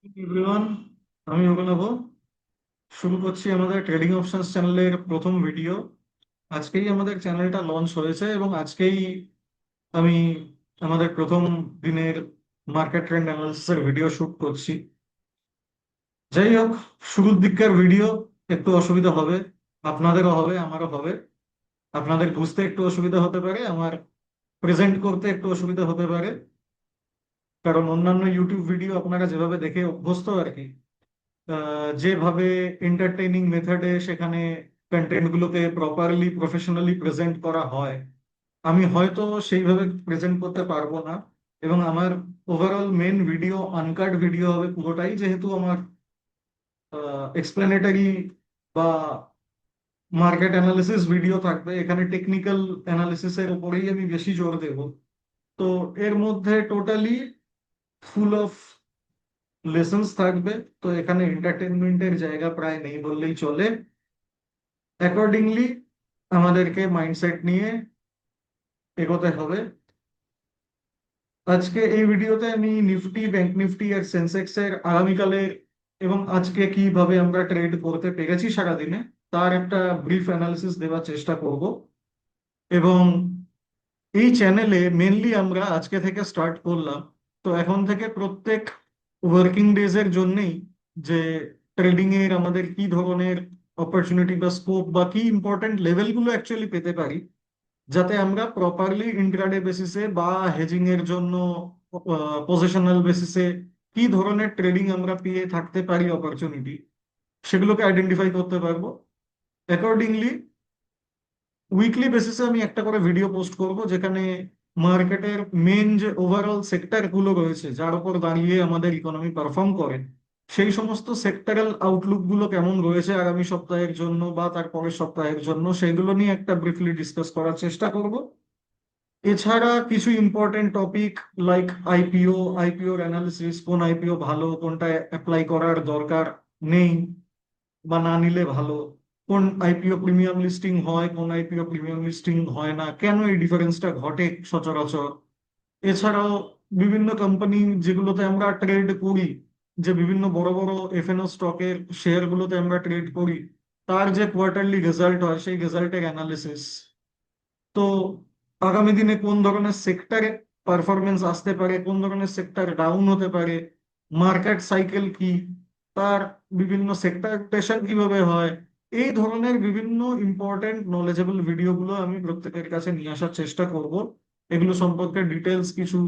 Everyone, আমি অভিনব। শুরু করছি আমাদের ট্রেডিং অপশনস চ্যানেলের প্রথম ভিডিও। আজকেই আমাদের চ্যানেলটা লঞ্চ হয়েছে এবং আজকেই আমি আমাদের প্রথম দিনের মার্কেট ট্রেন্ড অ্যানালিসিসের ভিডিও শুট করছি। যাই হোক, শুরুর দিককার ভিডিও একটু অসুবিধা হবে, আপনাদেরও হবে, আমারও হবে। আপনাদের বুঝতে একটু অসুবিধা হতে পারে, আমার প্রেজেন্ট করতে একটু অসুবিধা হতে পারে, কারণ অন্যান্য ইউটিউব ভিডিও আপনারা যেভাবে দেখে অভ্যস্ত আর কি, যেভাবে এন্টারটেইনিং মেথডে সেখানে কন্টেন্ট গুলোকে প্রপারলি প্রফেশনালি প্রেজেন্ট করা হয়, আমি হয়তো সেইভাবে প্রেজেন্ট করতে পারবো না। এবং আমার overall main video uncut video হবে পুরোটাই, যেহেতু আমার এক্সপ্লেনেটারি বা মার্কেট অ্যানালিসিস ভিডিও থাকবে, এখানে টেকনিক্যাল অ্যানালিসিসের উপরেই আমি বেশি জোর দেব। তো এর মধ্যে টোটালি ফুল অফ লেসন্স থাকবে, তো এখানে এন্টারটেনমেন্টের জায়গা প্রায় নেই বললেই চলে। অ্যাকর্ডিংলি আমাদেরকে মাইন্ডসেট নিয়ে এগোতে হবে। আজকে এই ভিডিওতে আমি নিফটি, ব্যাংক নিফটি আর সেন্সেক্স এর আগামীকালের এবং আজকে কিভাবে আমরা ট্রেড করতে পেরেছি সারাদিনে তার একটা ব্রিফ অ্যানালিসিস দেওয়ার চেষ্টা করব। এবং এই চ্যানেলে মেনলি আমরা আজকে থেকে স্টার্ট করলাম, তো এখন থেকে প্রত্যেক ওয়ার্কিং ডেজ এর জন্যই যে ট্রেডিং এর আমাদের কি ধরনের অপরচুনিটি বা স্কোপ বা কি ইম্পর্টেন্ট লেভেলগুলো অ্যাকচুয়ালি পেতে পারি, যাতে আমরা প্রপারলি ইন্ট্রাডে বেসিসে বা হেজিং এর জন্য পজিশনাল বেসিসে কি ধরনের ট্রেডিং আমরা পেয়ে থাকতে পারি অপরচুনিটি, সেগুলোকে আইডেন্টিফাই করতে পারবো। অ্যাকর্ডিংলি উইকলি বেসিসে আমি একটা করে ভিডিও পোস্ট করব, যেখানে মার্কেটের মেন যে ওভারঅল সেক্টর গুলো রয়েছে যার উপর দাঁড়িয়ে আমাদের ইকোনমি পারফর্ম করে, সেই সমস্ত সেক্টরাল আউটলুক গুলো কেমন রয়েছে আগামী সপ্তাহের জন্য বা তার পরের সপ্তাহের জন্য, সেগুলো নিয়ে একটা ব্রিফলি ডিসকাস করার চেষ্টা করব। এছাড়া কিছু ইম্পর্টেন্ট টপিক লাইক আইপিও, আইপিওর অ্যানালিসিস, কোন আইপিও ভালো, কোনটা অ্যাপ্লাই করার দরকার নেই বা না নিলে ভালো, কোন আইপিও প্রিমিয়াম লিস্টিং হয়, কোন আইপিও প্রিমিয়াম লিস্টিং হয় না, কেন এই ডিফারেন্সটা ঘটে সচরাচর। এছাড়াও বিভিন্ন কোম্পানি যেগুলোতে আমরা ট্রেড করি, যে বিভিন্ন বড় বড় এফএনও স্টকের শেয়ার গুলোতে আমরা ট্রেড করি, তার যে কোয়ার্টারলি রেজাল্ট হয় সেই রেজাল্টের অ্যানালিসিস। তো আগামী দিনে কোন ধরনের সেক্টরে পারফরমেন্স আসতে পারে, কোন ধরনের সেক্টর ডাউন হতে পারে, মার্কেট সাইকেল কি, তার বিভিন্ন সেক্টরেশন কিভাবে হয়, এই ধরনের বিভিন্ন ইম্পর্টেন্ট নলেজেবল ভিডিওগুলো আমি প্রত্যেকের কাছে নিয়ে আসার চেষ্টা করব। এগুলো সম্পর্কে ডিটেলস কিছু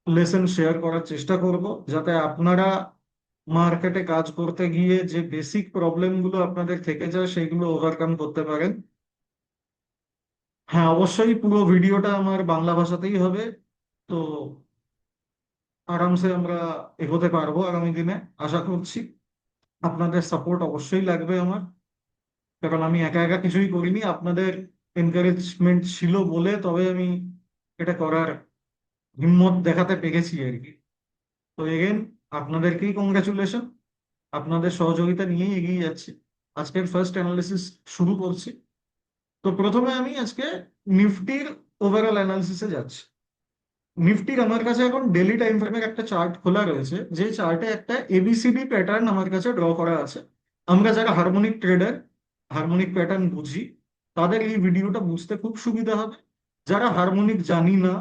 লেসন শেয়ার করার চেষ্টা করব, যাতে আপনারা মার্কেটে কাজ করতে গিয়ে যে বেসিক প্রবলেমগুলো আপনাদের থেকে যায় সেগুলো ওভারকাম করতে পারেন। হ্যাঁ, অবশ্যই পুরো ভিডিওটা আমার বাংলা ভাষাতেই হবে। তো আরামসে আমরা এগোতে পারবো আগামী দিনে, আশা করছি। আপনাদের সাপোর্ট অবশ্যই লাগবে আমার, কারণ আমি একা একা কিছুই করিনি, আপনাদের এনকারেজমেন্ট ছিল বলে তবে আমি এটা করার হিম্মত দেখাতে পেরেছি আর কি। তো এগেন আপনাদেরকেই কংগ্রাচুলেশন, আপনাদের সহযোগিতা নিয়েই এগিয়ে যাচ্ছি। আজকের ফার্স্ট অ্যানালিসিস শুরু করছি। তো প্রথমে আমি আজকে নিফটির ওভারঅল অ্যানালিসিসে যাচ্ছি। নিফটির আমার কাছে এখন ডেলি টাইম ফ্রেমের একটা চার্ট খোলা রয়েছে, যে চার্টে একটা এবিসিডি প্যাটার্ন আমার কাছে ড্র করা আছে। আমরা যারা হারমোনিক ট্রেডার, হারমোনিক প্যাটার্ন বুঝি, তাদের এই ভিডিওটা বুঝতে খুব সুবিধা হবে। যারা হারমোনিক জানি না,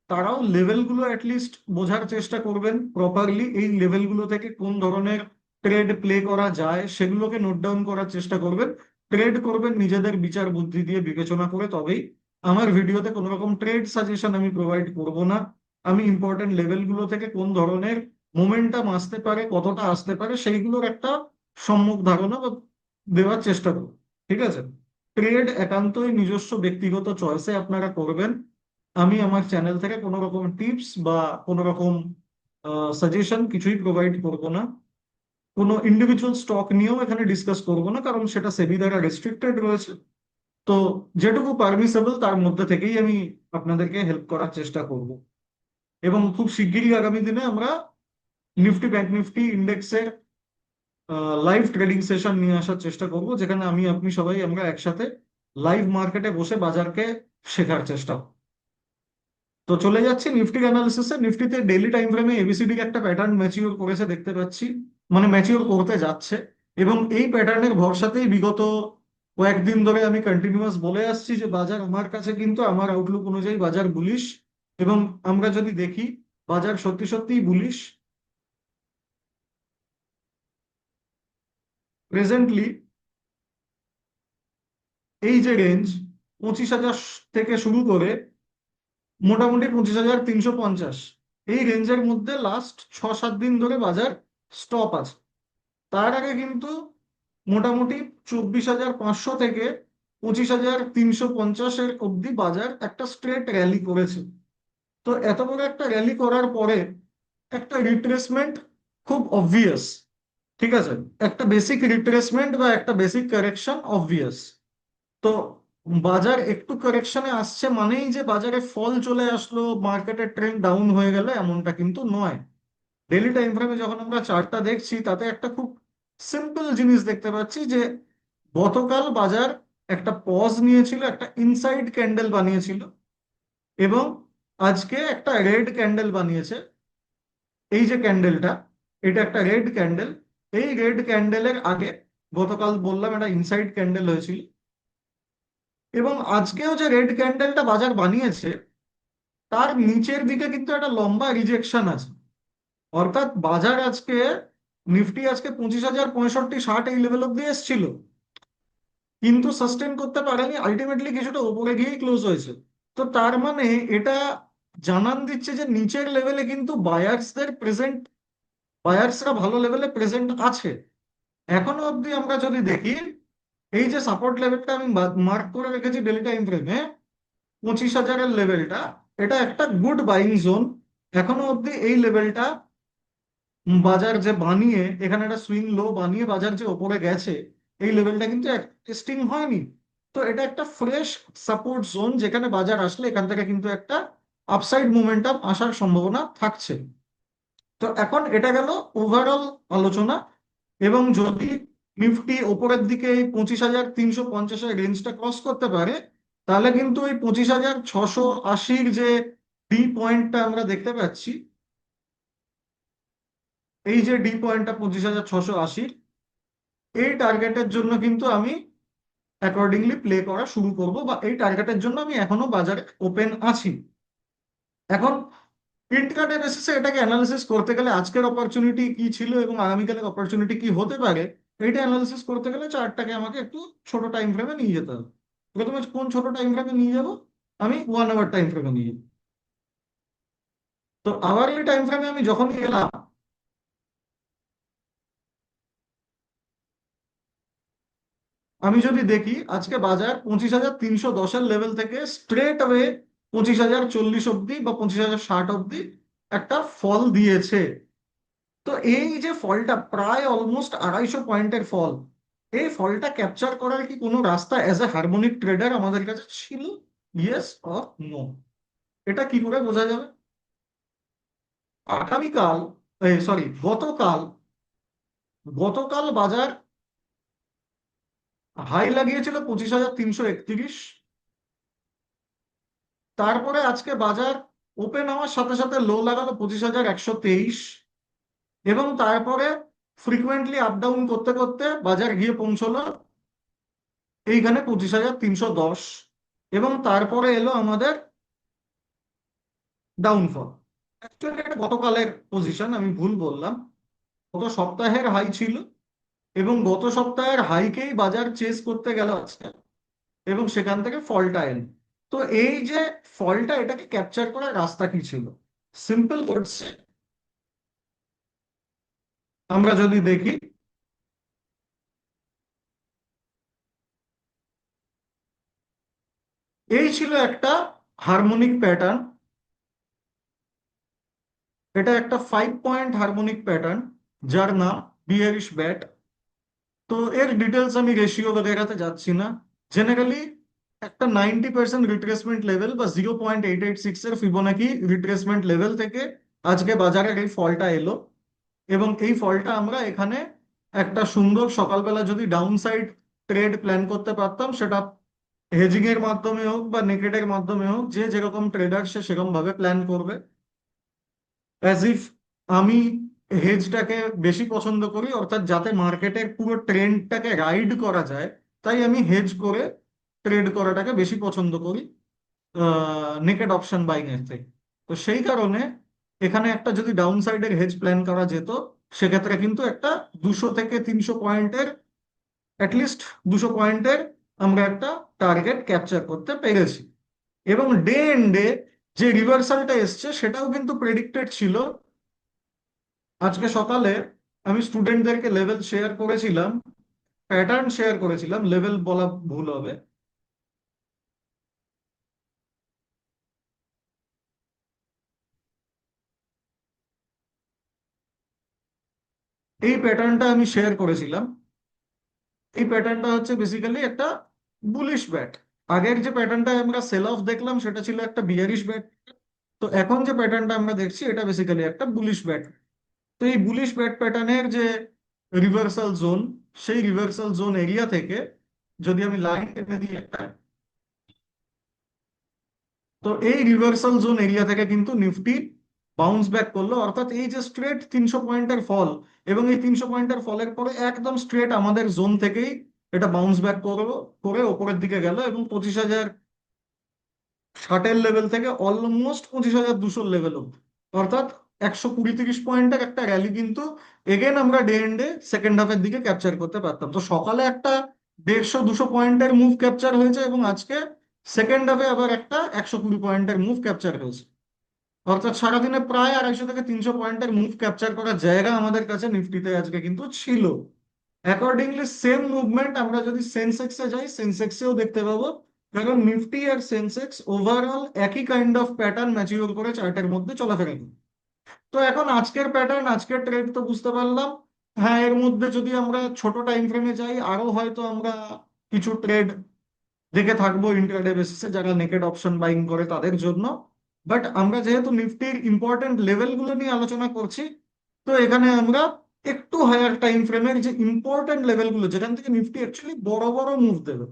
তারাও লেভেলগুলো অ্যাটলিস্ট বোঝার চেষ্টা করবেন প্রপারলি, এই লেভেলগুলো থেকে কোন ধরনের ট্রেড প্লে করা যায় সেগুলোকে নোট ডাউন করার চেষ্টা করবেন। ট্রেড করবেন নিজেদের বিচার বুদ্ধি দিয়ে বিবেচনা করে তবেই। আমার ভিডিওতে কোনো রকম ট্রেড সাজেশন আমি প্রোভাইড করব না। আমি ইম্পর্টেন্ট লেভেলগুলো থেকে কোন ধরনের মোমেন্টাম আসতে পারে, কতটা আসতে পারে, সেইগুলোর একটা সম্যক ধারণা বা দেওয়ার চেষ্টা করব। ঠিক আছে? ট্রেড একান্তই নিজস্ব ব্যক্তিগত চয়েসে আপনারা করবেন। আমি আমার চ্যানেল থেকে কোনো রকম টিপস বা কোনো রকম সাজেশন কিছুই প্রোভাইড করব না। কোনো ইন্ডিভিজুয়াল স্টক নিয়েও এখানে ডিসকাস করব না, কারণ সেটা সেবি দ্বারা রেস্ট্রিক্টেড রয়েছে। তো যেটুকু পারমিসেবল তার মধ্যে থেকেই আমি আপনাদেরকে হেল্প করার চেষ্টা করব। এবং খুব শিগগিরই আগামী দিনে আমরা নিফটি, ব্যাংক নিফটি ইন্ডেক্সের লাইভ ট্রেডিং সেশন নিয়ে আসার চেষ্টা করব, যেখানে আমি আপনি সবাই আমরা একসাথে লাইভ মার্কেটে বসে বাজারকে শেখার চেষ্টা করব। তো চলে যাচ্ছি নিফটির অ্যানালিসিসে। নিফটিতে ডেইলি টাইম ফ্রেমে এবিসিডি একটা প্যাটার্ন ম্যাচিওর করেছে দেখতে পাচ্ছি, মানে ম্যাচিওর করতে যাচ্ছে। এবং এই প্যাটার্নের ভরসাতেই বিগত কয়েকদিন ধরে আমি কন্টিনিউয়াস বলে আসছি যে বাজার আমার কাছে কিন্তু আমার আউটলুক অনুযায়ী বাজার বুলিশ। এবং আমরা যদি দেখি বাজার সত্যি সত্যিই বুলিশ। প্রেজেন্টলি এই যে রেঞ্জ 25,000 থেকে শুরু করে মোটামুটি 25,350, এই রেঞ্জের মধ্যে লাস্ট 6-7 দিন ধরে বাজার স্টপ আছে। তার আগে কিন্তু মোটামুটি 24,500 থেকে 25,350-এর অব্দি বাজার একটা স্ট্রেট র্যালি করেছে। তো এত বড় একটা র্যালি করার পরে একটা রিট্রেসমেন্ট খুব অবভিয়াস। ঠিক আছে, একটা বেসিক রিট্রেসমেন্ট বা একটা বেসিক কারেকশন অবভিয়াস। তো বাজার একটু কারেকশনে আসছে মানেই যে বাজারে ফল চলে আসলো, মার্কেটের ট্রেন্ড ডাউন হয়ে গেল, এমনটা কিন্তু নয়। ডেইলি টাইম ফ্রেমে যখন আমরা চার্টটা দেখছি তাতে একটা খুব সিম্পল জিনিস দেখতে পাচ্ছি যে গতকাল বাজার একটা পজ নিয়েছিল, একটা ইনসাইড ক্যান্ডেল বানিয়েছিল, এবং আজকে একটা রেড ক্যান্ডেল বানিয়েছে। এই যে ক্যান্ডেলটা, এটা একটা রেড ক্যান্ডেল। এই রেড ক্যান্ডেলের আগে গতকাল বললাম একটা ইনসাইড ক্যান্ডেল হয়েছিল, এবং আজকেও যে রেড ক্যান্ডেলটা বাজার বানিয়েছে তার নিচের দিকে কিন্তু একটা লম্বা রিজেকশন আছে। অর্থাৎ বাজার আজকে, নিফটি আজকে 25,065-60 এই লেভেল অব্দি এসেছিল, কিন্তু সাস্টেন করতে পারেনি, আলটিমেটলি কিছুটা উপরে গিয়েই ক্লোজ হয়েছে। তো তার মানে এটা জানান দিচ্ছে যে নিচের লেভেলে কিন্তু বায়ার্সদের প্রেজেন্ট, বায়ার্সরা ভালো লেভেলে প্রেজেন্ট আছে। এখনো অবধি আমরা যদি দেখি, এই যে সাপোর্ট লেভেলটা আমি মার্ক করে রেখেছি ডেলি টাইম ফ্রেমে, 25,000-এর লেভেলটা, এটা একটা গুড বাইং জোন। এখনো অবধি এই লেভেলটা বাজার যে বানিয়ে এখানে একটা সুইং লো বানিয়ে বাজার যে ওপরে গেছে, এই লেভেলটা কিন্তু টেস্টিং হয়নি। তো এটা একটা ফ্রেশ সাপোর্ট জোন, যেখানে বাজার আসলে এখান থেকে কিন্তু একটা আপসাইড মোমেন্টাম আসার সম্ভাবনা থাকছে। তো এখন এটা গেল ওভারঅল আলোচনা। এবং যদি নিফটি ওপরের দিকে এই 25,350-এর রেঞ্জটা ক্রস করতে পারে, তাহলে কিন্তু এই 25,680-র যে ডি পয়েন্টটা আমরা দেখতে পাচ্ছি, এই যে ডি পয়েন্টটা 25,680, এই টার্গেটের জন্য কিন্তু আমি অ্যাকর্ডিংলি প্লে করা শুরু করব, বা এই টার্গেটের জন্য আমি এখনো বাজারে ওপেন আছি। এখন ইন্ট্রাডে বেসিসে এটাকে অ্যানালিসিস করতে গেলে আজকের অপরচুনিটি কি ছিল এবং আগামীকালের অপরচুনিটি কি হতে পারে, এইটা অ্যানালিসিস করতে গেলে চার্টটাকে আমাকে একটু ছোট টাইম ফ্রেমে নিয়ে যেতে হবে। প্রথমে কোন ছোট টাইম ফ্রেমে নিয়ে যাব? আমি 1 আওয়ার টাইম ফ্রেমে নিয়ে যাবো। তো আওয়ারলি টাইম ফ্রেমে আমি যখন এলাম, আমি যদি দেখি আজকে বাজার 25,310-এর লেভেল থেকে স্ট্রেট অ্যাওয়ে 25,040 অব্দি বা 25,060 অব্দি একটা ফল দিয়েছে। তো এই যে ফলটা প্রায় অলমোস্ট 250 পয়েন্টের ফল, এই ফলটা ক্যাপচার করার কি কোনো রাস্তা অ্যাজ এ হারমোনিক ট্রেডার আমাদের কাছে ছিল? Yes or no? এটা কি করে বোঝা যাবে? আগামীকাল, সরি, গতকাল, গতকাল বাজার হাই লাগিয়েছিল 25,331। তারপরে আজকে বাজার ওপেন হওয়ার সাথে সাথে লো লাগালো 25,123, এবং তারপরে ফ্রিকুয়েন্টলি আপ ডাউন করতে করতে বাজার গিয়ে পৌঁছলো এইখানে 25,310, এবং তারপরে এলো আমাদের ডাউনফল। অ্যাকচুয়ালি এটা গতকালের পজিশন, আমি ভুল বললাম। গত সপ্তাহের হাই ছিল, এবং গত সপ্তাহের হাইকেই বাজার চেস করতে গেল আজকে, এবং সেখান থেকে ফলটা এলো। তো এই যে ফলটা, এটাকে ক্যাপচার করার রাস্তা কি ছিল? সিম্পল ওয়ার্ডস আমরা যদি দেখি, এই ছিল একটা হারমোনিক প্যাটার্ন। এটা একটা 5 পয়েন্ট হারমোনিক প্যাটার্ন, যার নাম বিয়ারিশ ব্যাট। তো এর ডিটেলস আমি রেশিও বগেরাতে যাচ্ছি না। জেনারেলি একটা 90% রিট্রেসমেন্ট লেভেল বা 0.886-এর ফিবোনাকি রিট্রেসমেন্ট লেভেল থেকে আজকে বাজারের এই ফলটা এলো, এবং এই ফলটা আমরা এখানে একটা সুন্দর সকালবেলা যদি ডাউন সাইড ট্রেড প্ল্যান করতে পারতাম, সেটা হেজিং এর মাধ্যমে হোক বা নেকেডের মাধ্যমে হোক, যে যেরকম ট্রেডার সে সেরকম ভাবে প্ল্যান করবে। অ্যাজ ইফ আমি হেজটাকে বেশি পছন্দ করি, অর্থাৎ যাতে মার্কেটের পুরো ট্রেন্ডটাকে রাইড করা যায়, তাই আমি হেজ করে ট্রেড করাটাকে বেশি পছন্দ করি নেকেড অপশন বাইং এর থেকে। তো সেই কারণে এখানে একটা যদি ডাউন সাইডের হেজ প্ল্যান করা যেত, সেক্ষেত্রে কিন্তু একটা 200 থেকে 300 পয়েন্টের, অ্যাটলিস্ট 200 পয়েন্টের আমরা একটা টার্গেট ক্যাপচার করতে পেরেছি। এবং ডে এন্ড ডে যে রিভার্সালটা এসছে সেটাও কিন্তু প্রেডিক্টেড ছিল। আজকে সকালে আমি স্টুডেন্টদেরকে লেভেল শেয়ার করেছিলাম, প্যাটার্ন শেয়ার করেছিলাম, লেভেল বলা ভুল হবে। এই প্যাটার্নটা আমি শেয়ার করেছিলাম। এই প্যাটার্নটা হচ্ছে বেসিক্যালি একটা বুলিশ ব্যাট। আগের যে প্যাটার্নটা আমরা সেল অফ দেখলাম সেটা ছিল একটা বিয়ারিশ ব্যাট। তো এখন যে প্যাটার্নটা আমরা দেখছি এটা বেসিক্যালি একটা বুলিশ ব্যাট। তো এই বুলিশ ব্যাট প্যাটার্নের যে রিভার্সাল জোন, সেই রিভার্সাল জোন এরিয়া থেকে যদি আমি লাইন টেনে দিই একটা, তো এই রিভার্সাল জোন এরিয়া থেকে কিন্তু নিফটি বাউন্স ব্যাক করলো। অর্থাৎ এই যে স্ট্রেট 300 পয়েন্টের ফল, এবং এই 300 পয়েন্টের ফলের পরে একদম স্ট্রেট আমাদের জোন থেকেই এটা বাউন্স ব্যাক করলো, করে ওপরের দিকে গেল এবং 25,060-এর লেভেল থেকে অলমোস্ট 25,200 লেভেল অব্দি, অর্থাৎ 120-30 পয়েন্টের একটা র্যালি কিন্তু এগেন আমরা ডে এন্ড ডে সেকেন্ড হাফের দিকে ক্যাপচার করতে পারতাম। তো সকালে একটা 150-200 পয়েন্টের মুভ ক্যাপচার হয়েছে এবং আজকে সেকেন্ড হাফে আবার একটা 120 পয়েন্টের মুভ ক্যাপচার হয়েছে। অর্থাৎ সারাদিনে প্রায় 250 থেকে 300 পয়েন্টের মুভ ক্যাপচার করার জায়গা আমাদের কাছে নিফটিতে আজকে কিন্তু ছিল। অ্যাকর্ডিংলি সেম মুভমেন্ট আমরা যদি সেন্সেক্সে যাই, সেন্সেক্সেও দেখতে পাবো। কারণ নিফটি আর সেন্সেক্স ওভারঅল একই কাইন্ড অফ প্যাটার্ন ম্যাচিওর করে চার্টের মধ্যে চলাফেরা করে। তো এখন আজকের প্যাটার্ন, আজকের ট্রেড তো বুঝতে পারলাম। হ্যাঁ, এর মধ্যে যদি আমরা ছোট টাইম ফ্রেমে যাই, আরো হয়তো আমরা কিছু ট্রেড দেখে থাকবো ইন্ট্রাডে বেসিসে, যারা নেকেড অপশন বাইং করে তাদের জন্য। বাট আমরা যেহেতু নিফটির ইম্পর্টেন্ট লেভেলগুলো নিয়ে আলোচনা করছি, তো এখানে আমরা একটু হায়ার টাইম ফ্রেমের যে ইম্পর্টেন্ট লেভেলগুলো, যেখান থেকে নিফটি অ্যাকচুয়ালি বড় বড় মুভ দেবে,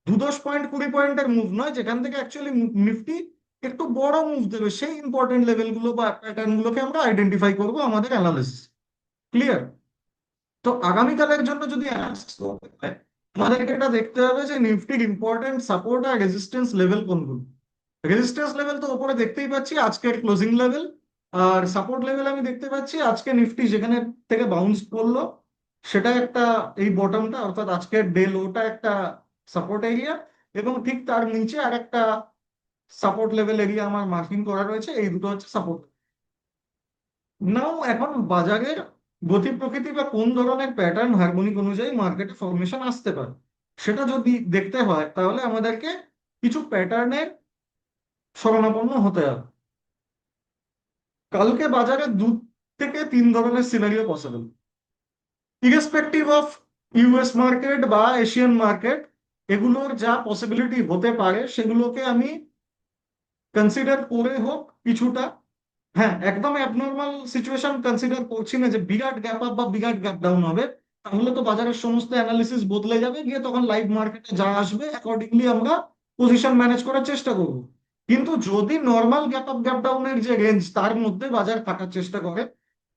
10 পয়েন্ট 20 পয়েন্টের মুভ নয়, যেখান থেকে অ্যাকচুয়ালি নিফটি একটু বড় মুভ দেবে, সেই ইম্পর্টেন্ট লেভেলগুলো বা প্যাটার্ন গুলোকে আমরা আইডেন্টিফাই করবো আমাদের অ্যানালিসিস। ক্লিয়ার? তো আগামীকালের জন্য যদি অ্যানালিসিস করতে হয়, আমাদেরকে এটা দেখতে হবে যে নিফটির ইম্পর্টেন্ট সাপোর্ট আর রেজিস্ট্যান্স লেভেল কোনগুলো। রেজিস্ট্যান্স লেভেল তো উপরে দেখতেই পাচ্ছি, আজকের ক্লোজিং লেভেল। আর সাপোর্ট লেভেল আমি দেখতে পাচ্ছি আজকে নিফটি যেখানে থেকে বাউন্স করলো, সেটা একটা, এই বটমটা অর্থাৎ আজকের ডে লোটা একটা সাপোর্ট এরিয়া, এবং ঠিক তার নিচে আর একটা সাপোর্ট লেভেল এরিয়া আমার মার্কিং করা রয়েছে। এই দুটো হচ্ছে সাপোর্ট। নাও এখন বাজারের গতি প্রকৃতি বা কোন ধরনের প্যাটার্ন হারমোনিক অনুযায়ী মার্কেটে ফরমেশন আসতে পারে, সেটা যদি দেখতে হয় তাহলে আমাদেরকে কিছু প্যাটার্নের শরণাপন্ন হতে হবে। কালকে বাজারে 2 থেকে 3 ধরনের scenario possible, irrespective of US market বা এশিয়ান মার্কেট। এগুলোর যা পসিবিলিটি হতে পারে সেগুলোকে আমি কনসিডার করে হোক কিছুটা। হ্যাঁ, একদম অ্যাবনর্মাল সিচুয়েশন কনসিডার করছি না যে বিরাট গ্যাপ আপ বা বিরাট গ্যাপ ডাউন হবে, তাহলে তো বাজারের সমস্ত অ্যানালিসিস বদলে যাবে, গিয়ে তখন লাইভ মার্কেটে যা আসবে অ্যাকর্ডিংলি আমরা পজিশন ম্যানেজ করার চেষ্টা করব। কিন্তু যদি নর্মাল গ্যাপ আপ গ্যাপ ডাউনের যে রেঞ্জ তার মধ্যে বাজার থাকার চেষ্টা করে,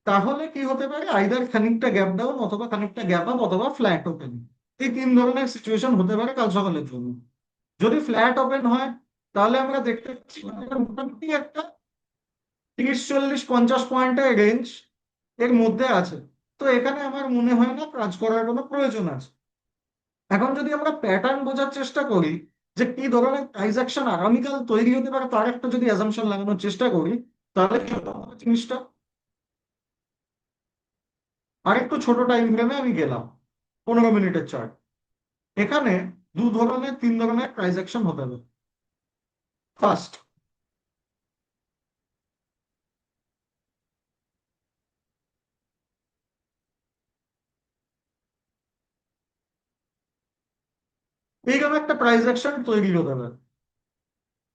তাহলে কি হতে পারে, আইদার খানিকটা গ্যাপ ডাউন অথবা খানিকটা গ্যাপ আপ অথবা ফ্ল্যাট ওপেন, এই 3 ধরনের সিচুয়েশন হতে পারে কাল সকালের জন্য। যদি ফ্ল্যাট ওপেন হয়, তাহলে আমরা দেখতে পাচ্ছি মোটামুটি একটা 30, 40, 50 পয়েন্টের রেঞ্জ এর মধ্যে আছে। তো এখানে আমার মনে হয় না কাজ করার কোনো প্রয়োজন আছে। এখন যদি আমরা প্যাটার্ন বোঝার চেষ্টা করি যে কি ধরনের প্রাইস অ্যাকশন আগামীকাল তৈরি হতে পারে, তার একটা যদি অ্যাজাম্পশন লাগানোর চেষ্টা করি, তাহলে কি হতে হবে জিনিসটা। আরেকটু ছোট টাইম ফ্রেমে আমি গেলাম, 15 মিনিটের চার্ট। এখানে 2 ধরনের 3 ধরনের প্রাইস অ্যাকশন হতে হবে। ফার্স্ট, এইরকম একটা প্রাইস অ্যাকশন তৈরি হতে হবে।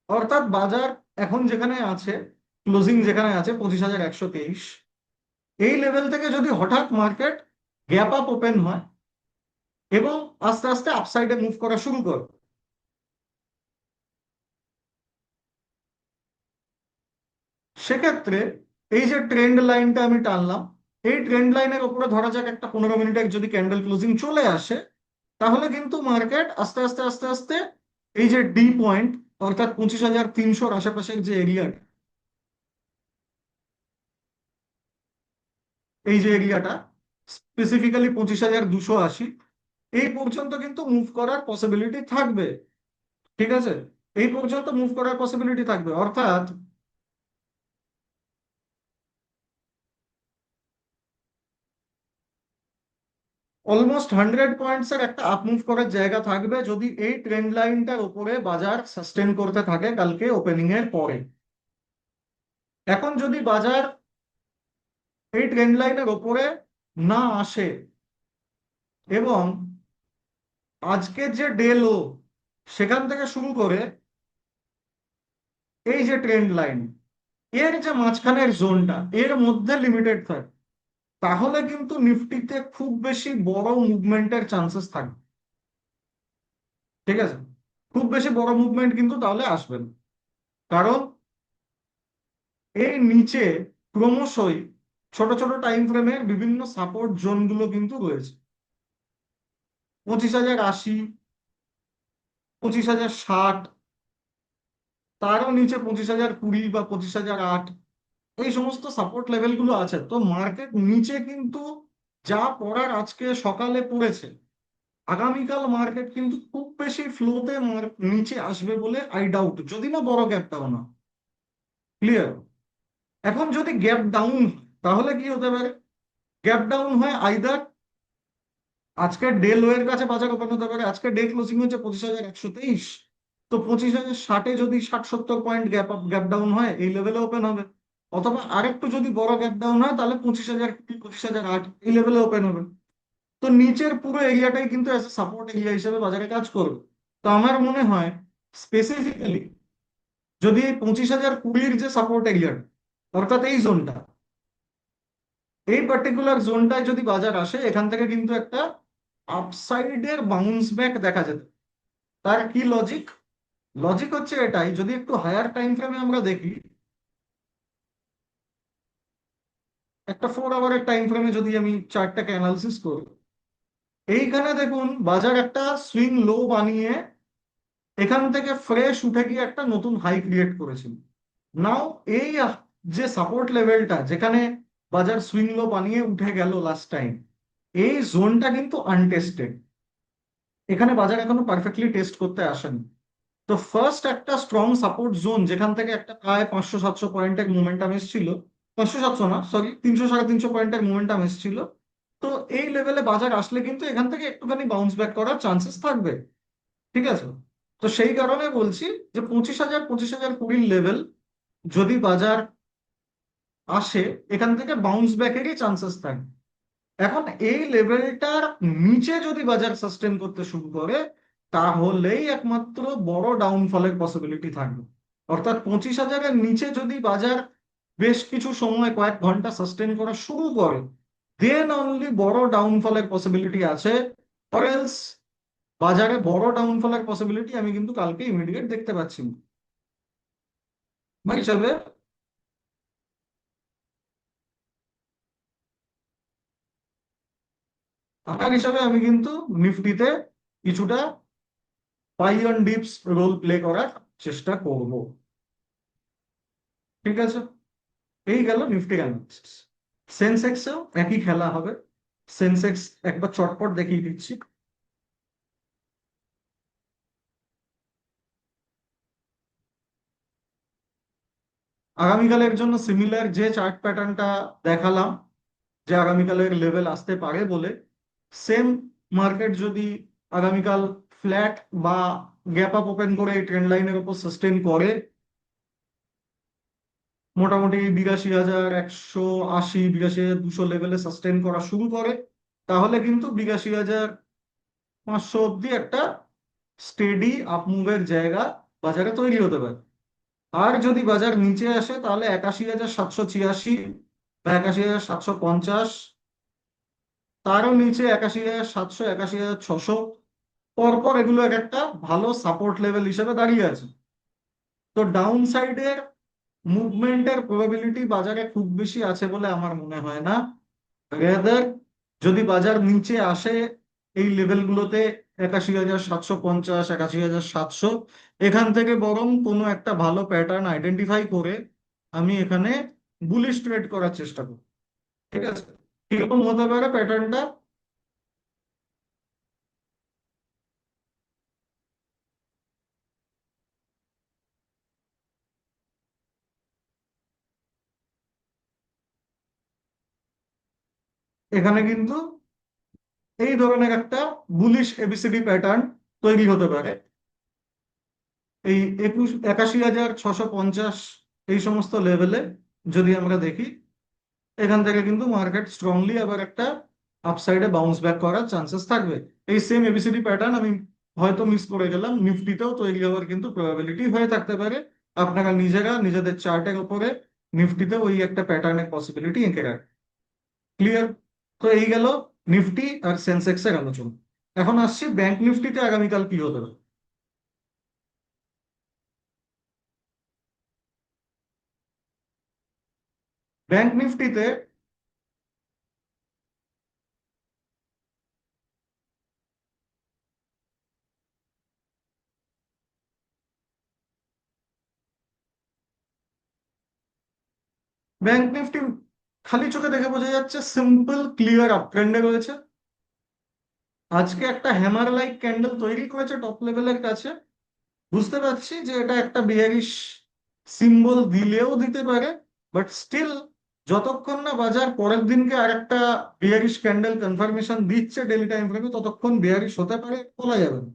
অর্থাৎ বাজার এখন যেখানে আছে, ক্লোজিং যেখানে আছে 25,123, এই লেভেল থেকে যদি হঠাৎ মার্কেট গ্যাপ আপ ওপেন হয় এবং আস্তে আস্তে আপসাইডে মুভ করা শুরু করে, সেক্ষেত্রে এই যে ট্রেন্ড লাইনটা আমি টানলাম, এই ট্রেন্ড লাইনের উপরে ধরা যাক একটা 15 মিনিটের যদি ক্যান্ডেল ক্লোজিং চলে আসে, তাহলে কিন্তু মার্কেট আস্তে আস্তে আস্তে আস্তে এই যে ডি পয়েন্ট, অর্থাৎ 25,300-র আশেপাশের যে এরিয়াটা, এই যে এরিয়াটা স্পেসিফিক্যালি 25,280, এই পর্যন্ত কিন্তু মুভ করার পসিবিলিটি থাকবে। ঠিক আছে, এই পর্যন্ত মুভ করার পসিবিলিটি থাকবে, অর্থাৎ অলমোস্ট 100 পয়েন্টস এর একটা আপ মুভ করার জায়গা থাকবে যদি এই ট্রেন্ড লাইনটার উপরে বাজার সাস্টেন করতে থাকে কালকে ওপেনিং এর পরে। এখন যদি বাজার এই ট্রেন্ড লাইনের উপরে না আসে এবং আজকের যে ডে লো সেখান থেকে শুরু করে এই যে ট্রেন্ড লাইন এর যে মাঝখানের জোনটা এর মধ্যে লিমিটেড থাকে, তাহলে কিন্তু নিফটিতে খুব বেশি বড় মুভমেন্টের চান্সেস থাকবে। ঠিক আছে, খুব বেশি বড় মুভমেন্ট কিন্তু তাহলে আসবে না, কারণ এই নিচে ক্রমশই ছোট ছোট টাইম ফ্রেমের বিভিন্ন সাপোর্ট জোনগুলো কিন্তু রয়েছে। 25,080, 25,060, তারও নিচে 25,020 বা 25,008, এই সমস্ত সাপোর্ট লেভেল গুলো আছে। তো মার্কেট নিচে কিন্তু যা পড়ার আজকে সকালে পড়েছে, আগামীকাল মার্কেট কিন্তু খুব বেশি ফ্লোতে নিচে আসবে বলে আই ডাউট, যদি না বড় গ্যাপ ডাউন হয়। ক্লিয়ার? এখন যদি গ্যাপ ডাউন তাহলে কি হতে পারে? গ্যাপ ডাউন হয় আইদার আজকে ডে লো এর কাছে বাজার ওপেন হতে পারে, আজকে ডে ক্লোজিং হচ্ছে 25,123, তো 25,060-এ যদি 60-70 পয়েন্ট গ্যাপ ডাউন হয় এই লেভেলে ওপেন হবে। অথবা আরেকটু যদি বড় গ্যাপ ডাউন হয় তাহলে 25,020, 25,008 এই লেভেলে ওপেন হবে। তো নিচের পুরো এরিয়াটাই কিন্তু অ্যাজ সাপোর্ট এরিয়া হিসেবে বাজারে কাজ করবে। তো আমার মনে হয় স্পেসিফিক্যালি যদি এই 25,020-র যে সাপোর্ট এরিয়াটা, অর্থাৎ এই জোনটা, এই পার্টিকুলার জোনটায় যদি বাজার আসে, এখান থেকে কিন্তু একটা আপসাইডের বাউন্স ব্যাক দেখা যেত। তার কি লজিক? লজিক হচ্ছে এটাই, যদি একটু হায়ার টাইম ফ্রেমে আমরা দেখি, একটা 4 আওয়ারের টাইম ফ্রেমে যদি আমি চার্টটাকে অ্যানালিসিস করি, এইখানে দেখুন বাজার একটা সুইং লো বানিয়ে এখান থেকে ফ্রেশ উঠে গিয়ে একটা নতুন হাই ক্রিয়েট করেছিল। নাও এই যে সাপোর্ট লেভেলটা যেখানে বাজার সুইং লো বানিয়ে উঠে গেল লাস্ট টাইম, এই জোনটা কিন্তু আনটেস্টেড, এখানে বাজার এখনো পারফেক্টলি টেস্ট করতে আসেনি। তো ফার্স্ট একটা স্ট্রং সাপোর্ট জোন যেখান থেকে একটা প্রায় 500-700 পয়েন্টের মোমেন্টাম এসেছিল, 500-700 না সরি, 300-350 পয়েন্টের মোমেন্টাম এসেছিল। তো এই লেভেলে বাজার আসলে কিন্তু এখান থেকে একটুখানি বাউন্স ব্যাক করার চান্সেস থাকবে। ঠিক আছে, তো সেই কারণে বলছি যে 25,000 লেভেল যদি বাজার আসে, এখান থেকে বাউন্স ব্যাকেরই চান্সেস থাকে। এখন এই লেভেলটার নিচে যদি বাজার সাস্টেন করতে শুরু করে, তাহলেই একমাত্র বড় ডাউনফলের পসিবিলিটি থাকবে। অর্থাৎ 25,000-এর নিচে যদি বাজার বেশ কিছু সময় কয়েক ঘন্টা সাস্টেন করা শুরু করে, দেন অনলি বড় ডাউনফলের পসিবিলিটি আছে। অর এলস বাজারে বড় ডাউনফলের পসিবিলিটি আমি কিন্তু কালকে ইমিডিয়েট দেখতে পাচ্ছি না। বা হিসাবে আমার হিসাবে আমি কিন্তু নিফটিতে কিছুটা buy on dips role play করার চেষ্টা করব। ঠিক আছে, এই গেল নিফটি অ্যানালিসিস। সেন্সেক্সেও একই খেলা হবে। সেন্সেক্স একবার চটপট দেখিয়ে দিচ্ছি। আগামীকালের জন্য সিমিলার যে চার্ট প্যাটার্নটা দেখালাম, যে আগামীকালের লেভেল আসতে পারে বলে, সেম মার্কেট যদি আগামীকাল ফ্ল্যাট বা গ্যাপ আপ ওপেন করে এই ট্রেন্ড লাইনের উপর সাস্টেন করে, মোটামুটি 82,180, 82,200 লেভেলে সাস্টেন করা শুরু করে, তাহলে কিন্তু 82,500 অব্দি একটা স্টেডি আপমুভের জায়গা বাজারে তৈরি হতে পারে। আর যদি বাজার নিচে আসে তাহলে 81,786 বা 81,750, তারও নিচে 81,700, 81,600, পরপর এগুলো এক একটা ভালো সাপোর্ট লেভেল হিসেবে দাঁড়িয়ে আছে। তো ডাউন সাইডের মুভমেন্টের প্রবাবিলিটি বাজারে খুব বেশি আছে বলে আমার মনে হয় না। রেদার যদি বাজার নিচে আসে এই লেভেলগুলোতে, 81,750, 81,700, এখান থেকে বরং কোনো একটা ভালো প্যাটার্ন আইডেন্টিফাই করে আমি এখানে বুলিশ ট্রেড করার চেষ্টা করব। ঠিক আছে, কিরকম হতে পারে প্যাটার্নটা? এখানে কিন্তু এই ধরনের একটা বুলিশ এবিসিডি প্যাটার্ন তৈরি হতে পারে। এই 81,650 এই সমস্ত লেভেলে যদি আমরা দেখি, এখান থেকে কিন্তু মার্কেট স্ট্রংলি আবার একটা আপসাইডে বাউন্স ব্যাক করার চান্সেস থাকবে। এই সেম এবিসিডি প্যাটার্ন আমি হয়তো মিস করে গেলাম, নিফটিতেও তৈরি হওয়ার কিন্তু প্রবাবিলিটি হয়ে থাকতে পারে। আপনারা নিজেরা নিজেদের চার্টের উপরে নিফটিতে ওই একটা প্যাটার্নের পসিবিলিটি এঁকে রাখেন। ক্লিয়ার? তো এই গেল নিফটি আর সেন্সেক্স এর আলোচনা। এখন আসছি ব্যাংক নিফটিতে আগামীকাল কি হতে পারে। ব্যাংক নিফটিতে, ব্যাংক নিফটি খালি চোখে দেখে বোঝা যাচ্ছে সিম্পল ক্লিয়ার আপ ট্রেন্ডে রয়েছে। আজকে একটা হ্যামার লাইক ক্যান্ডেল তৈরি করেছে টপ লেভেলের কাছে। বুঝতে পারছি যে এটা একটা বিয়ারিশ সিম্বল দিলেও দিতে পারে, বাট স্টিল যতক্ষণ না বাজার পরের দিনকে আরেকটা বিয়ারিশ ক্যান্ডেল কনফার্মেশন দিচ্ছে ডেলি টাইম ফ্রেমে, ততক্ষণ বিয়ারিশ হতে পারে বলা যাবে না।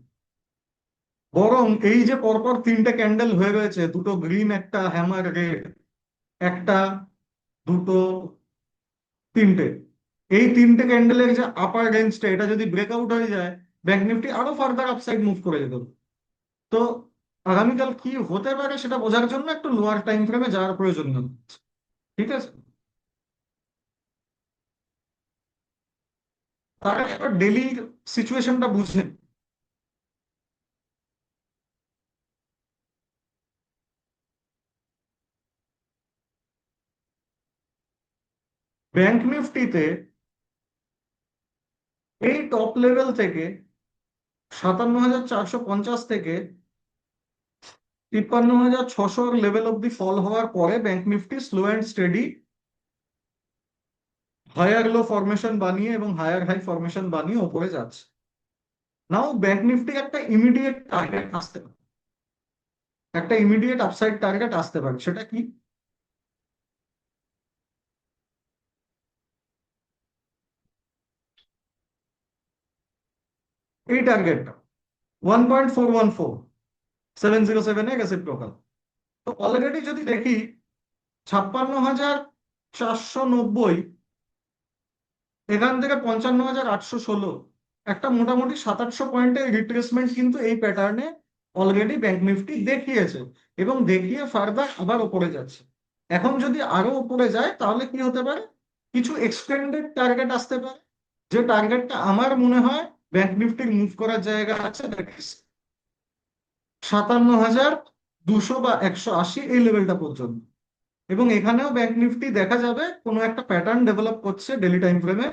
বরং এই যে পরপর তিনটে ক্যান্ডেল হয়ে রয়েছে, দুটো গ্রিন, একটা হ্যামার রেড, একটা, দুটো, তিনটে, এই তিনটে ক্যান্ডেলের যে আপার রেঞ্জটা, এটা যদি ব্রেকআউট হয়ে যায়, ব্যাংক নিফটি আরো ফার্দার আপসাইড মুভ করে যেতে পারে। তো আগামীকাল কি হতে পারে সেটা বোঝার জন্য একটু লোয়ার টাইম ফ্রেমে যাওয়ার প্রয়োজন নেই। ঠিক আছে, তার একটা ডেলি সিচুয়েশনটা বুঝে। ব্যাংক নিফটিতে এই টপ লেভেল থেকে 57,450 থেকে 53,600 লেভেল অব্দি ফল হওয়ার পরে bank Nifty slow and steady higher low formation বানিয়ে এবং হায়ার হাই ফরমেশন বানিয়ে ওপরে যাচ্ছে। নাও ব্যাংক নিফটি একটা ইমিডিয়েট টার্গেট আসতে পারে, একটা ইমিডিয়েট আপসাইড টার্গেট আসতে পারে। সেটা কি? এই টার্গেটটা 1.414, 707 এর রেসিপ্রোকাল। তো অলরেডি যদি দেখি 56,490, এখান থেকে 55,816, একটা মোটামুটি 700 পয়েন্টের রিট্রেসমেন্ট কিন্তু এই প্যাটার্নে অলরেডি ব্যাংক নিফটি দেখিয়েছে, এবং দেখিয়ে ফার্দার আবার ওপরে যাচ্ছে। এখন যদি আরো উপরে যায় তাহলে কি হতে পারে? কিছু এক্সটেন্ডেড টার্গেট আসতে পারে, যে টার্গেটটা আমার মনে হয় ব্যাংক নিফটির মুভ করার জায়গা আছে, দ্যাট ইজ 57,200 বা 180, এই লেভেলটা পর্যন্ত। এবং এখানেও ব্যাংক নিফটি দেখা যাবে কোনো একটা প্যাটার্ন ডেভেলপ করছে ডেলি টাইম ফ্রেমে।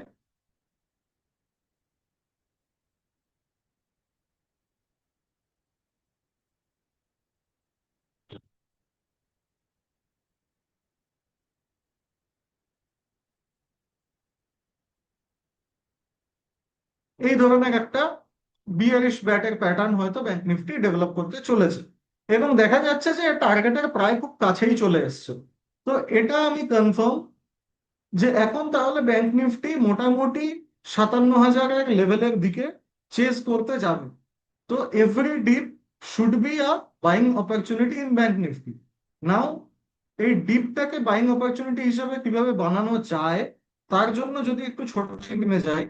এই ধরনের একটা বিয়ারিশ ব্যাটের প্যাটার্ন হয়তো ব্যাংক নিফটি ডেভেলপ করতে চলেছে, এবং দেখা যাচ্ছে যে টার্গেটের প্রায় খুব কাছেই চলে এসছে। তো এটা আমি কনফার্ম যে এখন তাহলে ব্যাংক নিফটি মোটামুটি 57,000-এর লেভেলের দিকে চেস করতে যাবে। তো every dip should be a buying opportunity in bank Nifty. Now এই ডিপটাকে বাইং অপরচুনিটি হিসেবে কিভাবে বানানো যায়, তার জন্য যদি একটু ছোট স্ক্রিনে যাই,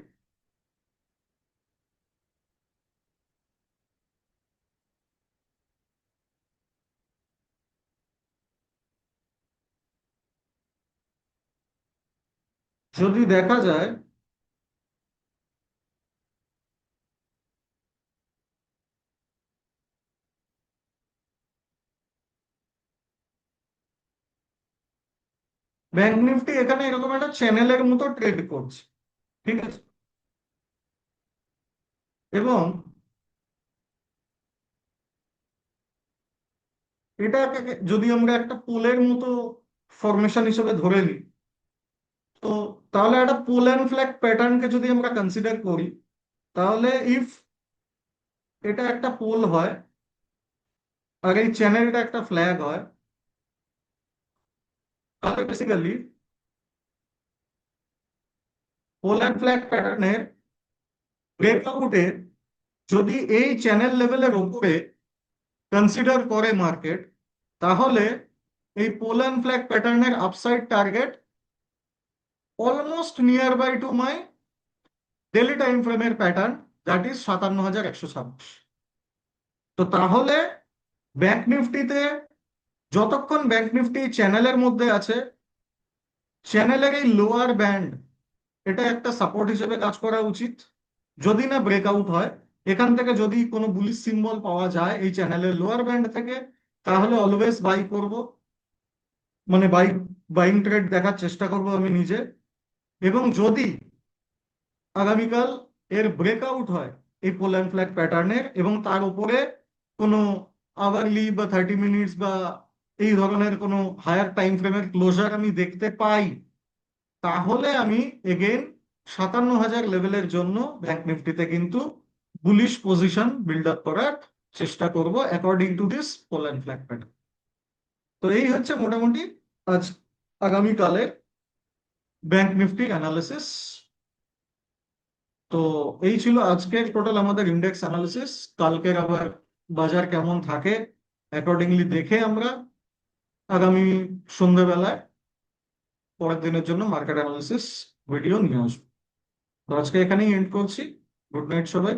যদি দেখা যায়, ব্যাংক নিফটি এখানে এরকম একটা চ্যানেলের মতো ট্রেড করছে, ঠিক আছে? এবং এটাকে যদি আমরা একটা পোলের মতো ফরমেশন হিসেবে ধরে নিই, তো তাহলে একটা পোল অ্যান্ড ফ্ল্যাগ প্যাটার্নকে যদি আমরা কনসিডার করি, তাহলে ইফ এটা একটা পোল হয় আর এই চ্যানেলটা একটা ফ্ল্যাগ হয়, তাহলে বেসিক্যালি পোল অ্যান্ড ফ্ল্যাগ প্যাটার্নের ব্রেকআউটে যদি এই চ্যানেল লেভেলের উপরে কনসিডার করে মার্কেট, তাহলে এই পোল অ্যান্ড ফ্ল্যাগ প্যাটার্নের upside target almost near by to my daily time ফ্রেমের প্যাটার্ন, দ্যাট ইজ 57,126। তো তাহলে ব্যাংক নিফটিতে যতক্ষণ ব্যাংক নিফটি চ্যানেলের মধ্যে আছে, চ্যানেলের এই লোয়ার ব্যান্ড এটা একটা সাপোর্ট হিসেবে কাজ করা উচিত। যদি না ব্রেকআউট হয়, এখান থেকে যদি কোনো বুলিশ সিম্বল পাওয়া যায় এই চ্যানেলের লোয়ার ব্যান্ড থেকে, তাহলে অলওয়েজ বাই করব, মানে বাইং ট্রেড দেখার চেষ্টা করব আমি নিজে। এবং যদি আগামীকাল এর ব্রেকআউট হয় এই পোল অ্যান্ড ফ্ল্যাগ প্যাটার্নের, এবং তার উপরে কোনো আওয়ারলি বা 30 মিনিটস বা এই ধরনের কোনো হায়ার টাইম ফ্রেমের ক্লোজার আমি দেখতে পাই, তাহলে আমি এগেন 57,000 লেভেলের জন্য ব্যাংক নিফটিতে কিন্তু বুলিশ পজিশন বিল্ড আপ করার চেষ্টা করব according to this pole and flag pattern. তো এই হচ্ছে মোটামুটি আজ আগামীকালের ব্যাংক নিফটি অ্যানালিসিস। তো এই ছিল আজকের টোটাল আমাদের ইন্ডেক্স অ্যানালিসিস। কালকের আবার বাজার কেমন থাকে অ্যাকর্ডিংলি দেখে আমরা আগামী সন্ধ্যেবেলায় পরের দিনের জন্য মার্কেট অ্যানালিসিস ভিডিও নিয়ে আসবো। তো আজকে এখানেই এন্ড করছি। গুড নাইট সবাই।